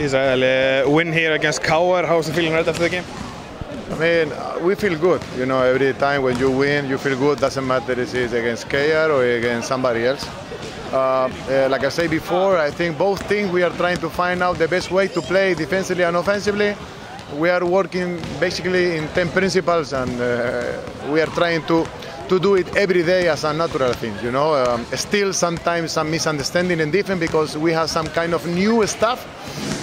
Israel, win here against KR. How's the feeling right after the game? I mean, we feel good. You know, every time when you win, you feel good. Doesn't matter if it's against KR or against somebody else. Like I said before, I think both teams, we are trying to find out the best way to play defensively and offensively. We are working basically in 10 principles, and we are trying to do it every day as a natural thing, you know. Still sometimes some misunderstanding in defense because we have some kind of new stuff,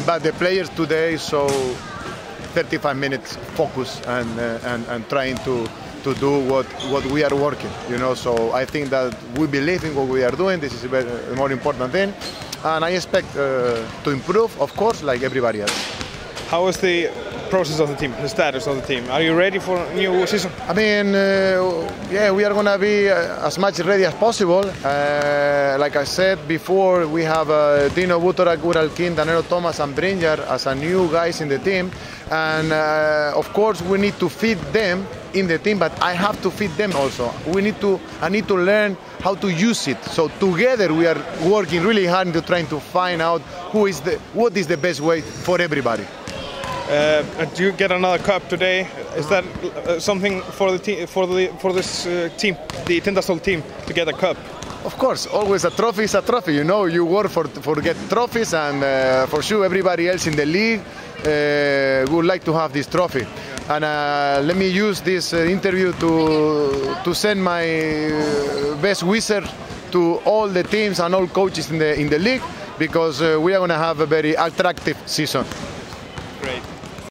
but the players today so 35 minutes focus and trying to do what we are working, you know. So I think that we believe in what we are doing. This is a more important thing, and I expect to improve, of course, like everybody else. How is the process of the team, the status of the team? Are you ready for a new season? I mean, yeah, we are going to be as much ready as possible. Like I said before, we have Dino Butorak, Ural King, Danilo Thomas, and Brinjar as a new guys in the team. And of course, we need to fit them in the team, but I have to fit them also. I need to learn how to use it. So together we are working really hard to trying to find out what is the best way for everybody. Do you get another cup today? Is that something for the team, for this team, the Tindastóll team, to get a cup? Of course, always a trophy is a trophy. You know, you work for get trophies, and for sure everybody else in the league would like to have this trophy. And let me use this interview to send my best wishes to all the teams and all coaches in the league, because we are going to have a very attractive season.